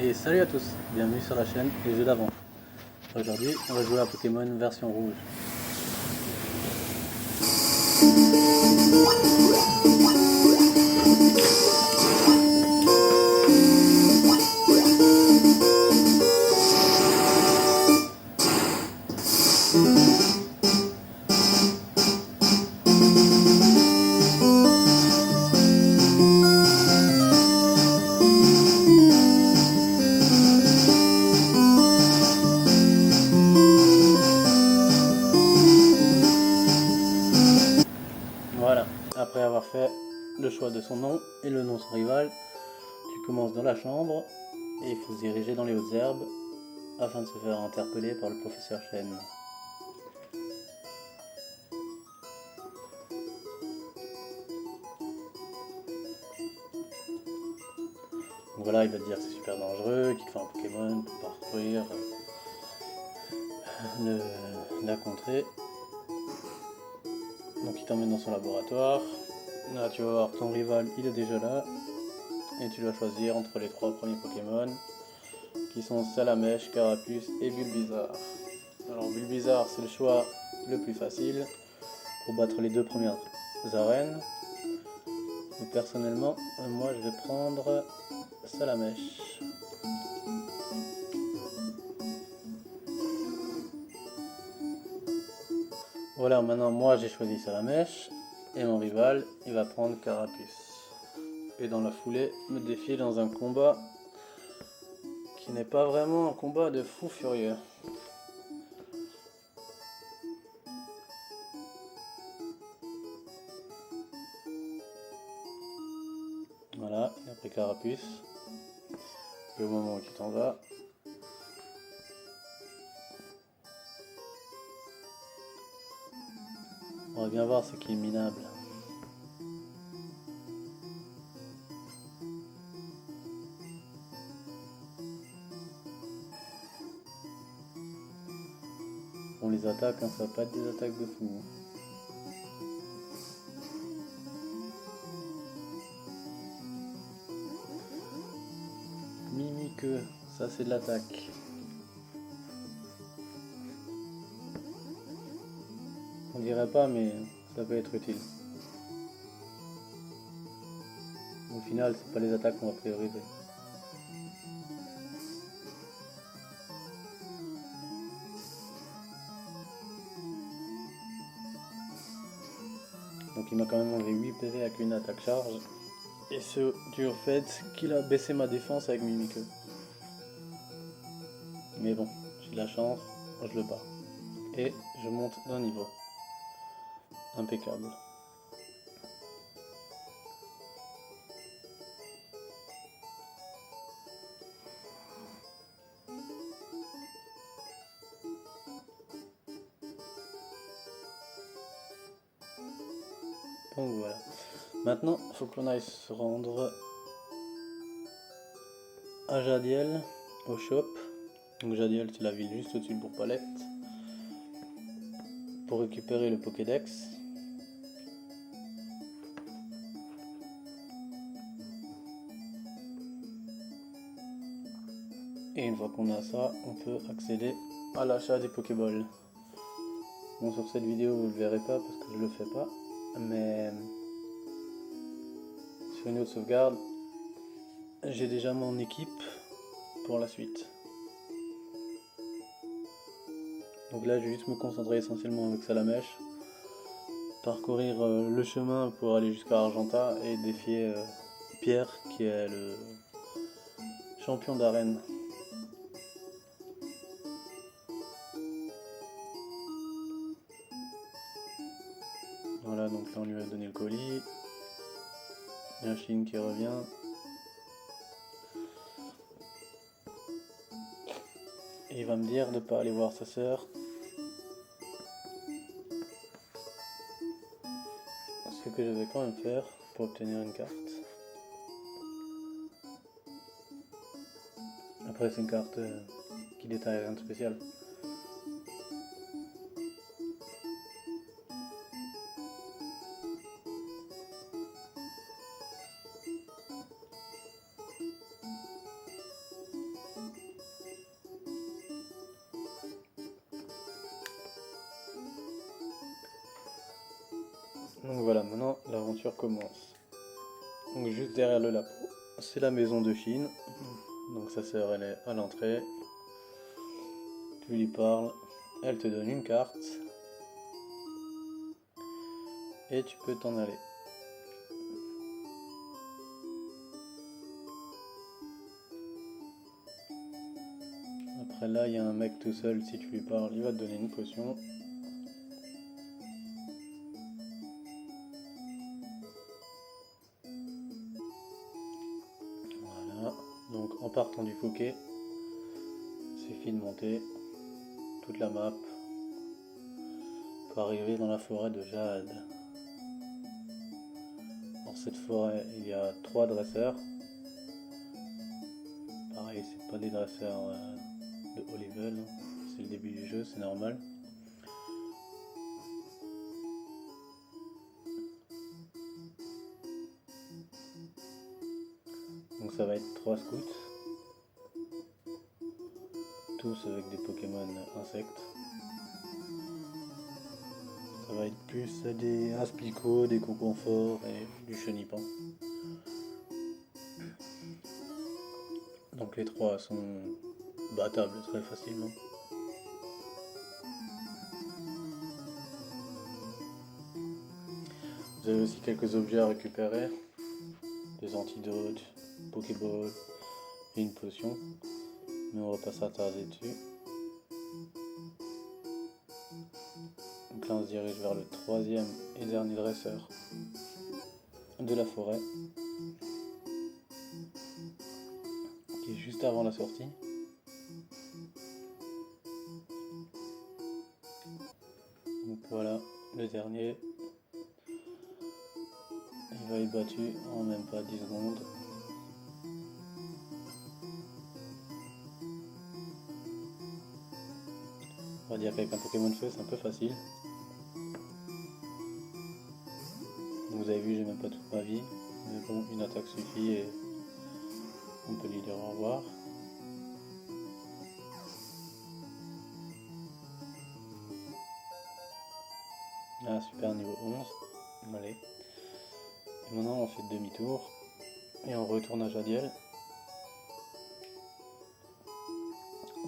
Et salut à tous, bienvenue sur la chaîne Les Jeux d'avant. Aujourd'hui, on va jouer à Pokémon version rouge. Voilà, après avoir fait le choix de son nom et le nom de son rival, tu commences dans la chambre et il faut se diriger dans les hautes herbes afin de se faire interpeller par le professeur Chen. Donc voilà, il va te dire que c'est super dangereux, qu'il te faut un Pokémon pour parcourir la contrée. Donc il t'emmène dans son laboratoire. Là tu vas voir ton rival, il est déjà là. Et tu dois choisir entre les trois premiers Pokémon qui sont Salamèche, Carapuce et Bulbizarre. Alors Bulbizarre c'est le choix le plus facile pour battre les deux premières arènes. Mais personnellement, moi je vais prendre Salamèche. Voilà, maintenant moi j'ai choisi Salamèche et mon rival il va prendre Carapuce. Et dans la foulée me défier dans un combat qui n'est pas vraiment un combat de fou furieux. Voilà, il a pris Carapuce. Et au moment où tu t'en vas, on va bien voir ce qui est minable. On les attaque, hein, ça va pas être des attaques de fou. Mimiqueux, ça c'est de l'attaque. On dirait pas, mais ça peut être utile. Au final, c'est pas les attaques qu'on va prioriser. Donc il m'a quand même enlevé 8 PV avec une attaque charge. Et ce dû au fait qu'il a baissé ma défense avec Mimiqueux. Mais bon, j'ai de la chance, je le bats. Et je monte d'un niveau. Impeccable. Donc voilà. Maintenant, il faut qu'on aille se rendre à Jadiel, au shop. Donc Jadiel, c'est la ville juste au-dessus de Bourg-Palette. Pour récupérer le Pokédex. Et une fois qu'on a ça, on peut accéder à l'achat des Pokéballs. Bon, sur cette vidéo, vous ne le verrez pas parce que je le fais pas. Mais sur une autre sauvegarde, j'ai déjà mon équipe pour la suite. Donc là, je vais juste me concentrer essentiellement avec Salamèche. Parcourir le chemin pour aller jusqu'à Argenta et défier Pierre qui est le champion d'arène. Voilà, donc là on lui a donné le colis. Il y a un Chine qui revient. Et il va me dire de ne pas aller voir sa sœur. Ce que je vais quand même faire pour obtenir une carte. Après c'est une carte qui détaille rien de spécial. Donc voilà, maintenant l'aventure commence. Donc juste derrière le labo, c'est la maison de Chine. Donc sa sœur elle est à l'entrée. Tu lui parles, elle te donne une carte et tu peux t'en aller. Après là, il y a un mec tout seul, si tu lui parles, il va te donner une potion. Voilà, donc en partant du Fouquet, il suffit de monter toute la map pour arriver dans la forêt de Jade. Dans cette forêt, il y a 3 dresseurs. Pareil, c'est pas des dresseurs de haut level, c'est le début du jeu, c'est normal. Donc ça va être 3 scouts, tous avec des Pokémon insectes. Ça va être plus des Aspico, des Conconfort et du Chenipan. Donc les 3 sont battables très facilement. Vous avez aussi quelques objets à récupérer, des antidotes, Pokéball et une potion, mais on va pas s'attarder dessus. Donc là on se dirige vers le 3e et dernier dresseur de la forêt, qui est juste avant la sortie. Donc voilà, le dernier, il va être battu en même pas 10 secondes. On va dire qu'avec un Pokémon feu c'est un peu facile. Vous avez vu, j'ai même pas toute ma vie, mais bon, une attaque suffit et on peut lui dire au revoir. Ah super, niveau 11, allez. Et maintenant on fait demi-tour et on retourne à Jadiel.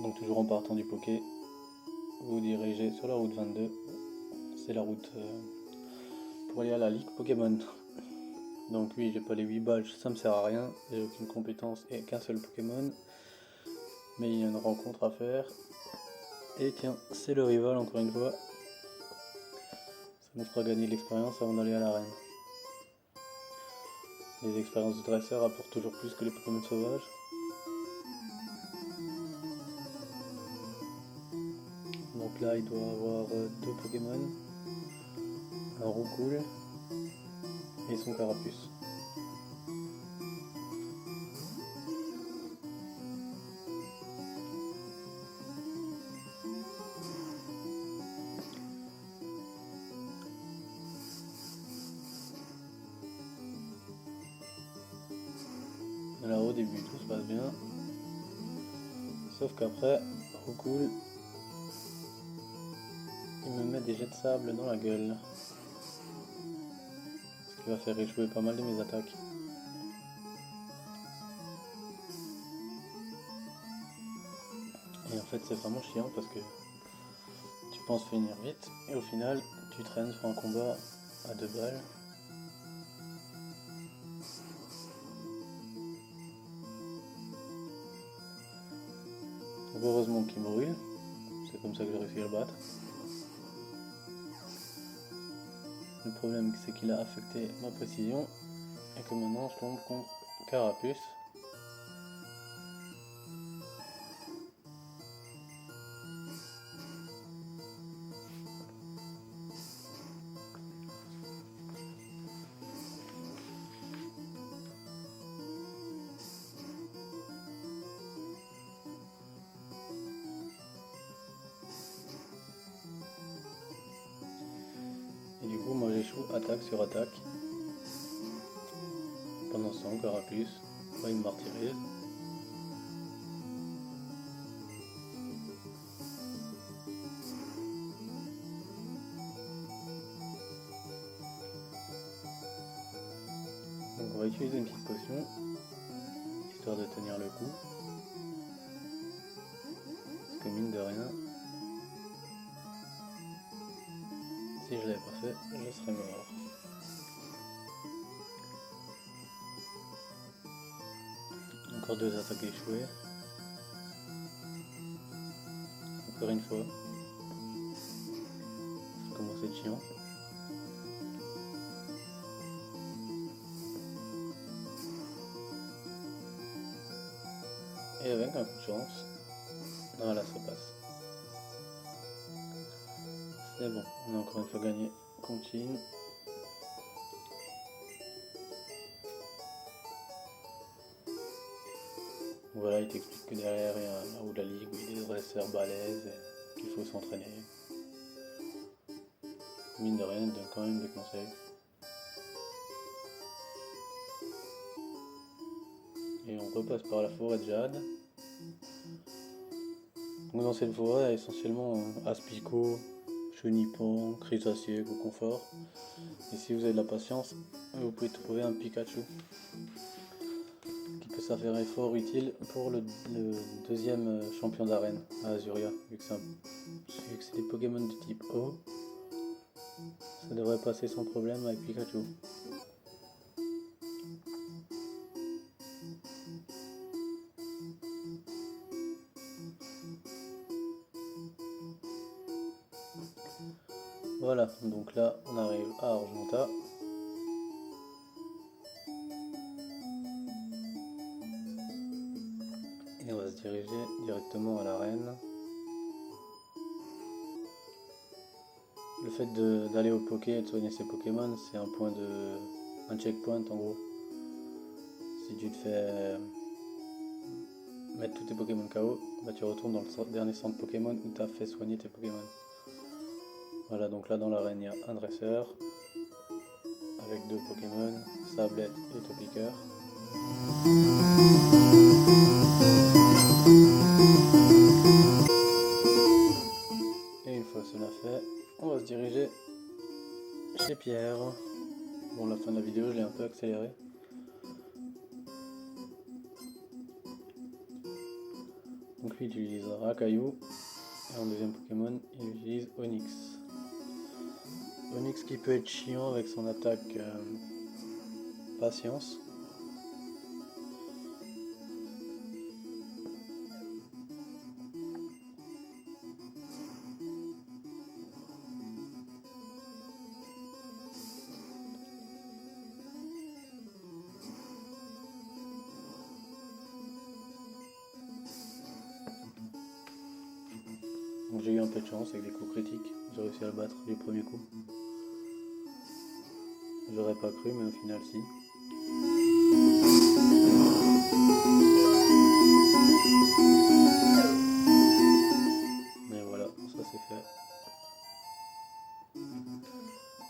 Donc toujours en partant du Poké, vous dirigez sur la route 22, c'est la route pour aller à la Ligue Pokémon. Donc oui, j'ai pas les 8 badges, ça me sert à rien, j'ai aucune compétence et qu'un seul Pokémon. Mais il y a une rencontre à faire. Et tiens, c'est le rival encore une fois. Ça nous fera gagner de l'expérience avant d'aller à l'arène. Les expériences de dresseur apportent toujours plus que les Pokémon sauvages. Donc là, il doit avoir 2 Pokémon, un Roucoule et son Carapuce. Là au début tout se passe bien, sauf qu'après, Roucoule, il me met des jets de sable dans la gueule. Ce qui va faire échouer pas mal de mes attaques. Et en fait c'est vraiment chiant parce que tu penses finir vite et au final tu traînes sur un combat à 2 balles. Donc heureusement qu'il brûle, c'est comme ça que j'ai réussi à le battre. Le problème c'est qu'il a affecté ma précision et que maintenant je tombe contre Carapuce. Et du coup moi j'échoue attaque sur attaque. Pendant ce temps, Carapuce, il me martyrise. utiliser une petite potion, histoire de tenir le coup. Parce que mine de rien, si je l'avais pas fait, je serais mort. Encore 2 attaques échouées. Encore une fois. Ça commence à être chiant. Et avec un coup de chance, voilà, ça passe. C'est bon, on a encore une fois gagné. Continue. Voilà, il t'explique que derrière il y a là où la ligue, où il y a des dresseurs balèzes et qu'il faut s'entraîner. Mine de rien, il donne quand même des conseils. Et on repasse par la forêt de Jade. Donc dans cette forêt, il y a essentiellement aspicot, chenipan, crustacés, confort. Et si vous avez de la patience, vous pouvez trouver un Pikachu qui peut s'avérer fort utile pour le deuxième champion d'arène à Azuria, vu que c'est des Pokémon de type eau. Ça devrait passer sans problème avec Pikachu. Voilà, donc là on arrive à Argenta. Et on va se diriger directement à l'arène. Le fait d'aller au Poké et de soigner ses Pokémon, c'est un checkpoint en gros. Si tu te fais mettre tous tes Pokémon KO, bah tu retournes dans le dernier centre Pokémon où tu as fait soigner tes Pokémon. Voilà, donc là dans l'arène il y a un dresseur avec 2 Pokémon, Sablette et Topiqueur. Et une fois cela fait, on va se diriger chez Pierre. Bon, la fin de la vidéo, je l'ai un peu accéléré. Donc lui, il utilise Rakaillou. Et en deuxième Pokémon, il utilise Onix. Onix qui peut être chiant avec son attaque Patience. Donc j'ai eu un peu de chance avec des coups critiques, j'ai réussi à le battre du premier coup. J'aurais pas cru, mais au final si. Mais voilà, ça c'est fait.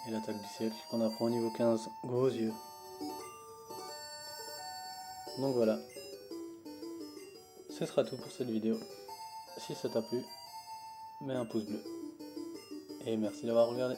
Et l'attaque du siècle qu'on apprend au niveau 15, gros yeux. Donc voilà, ce sera tout pour cette vidéo. Si ça t'a plu, mets un pouce bleu. Et merci d'avoir regardé.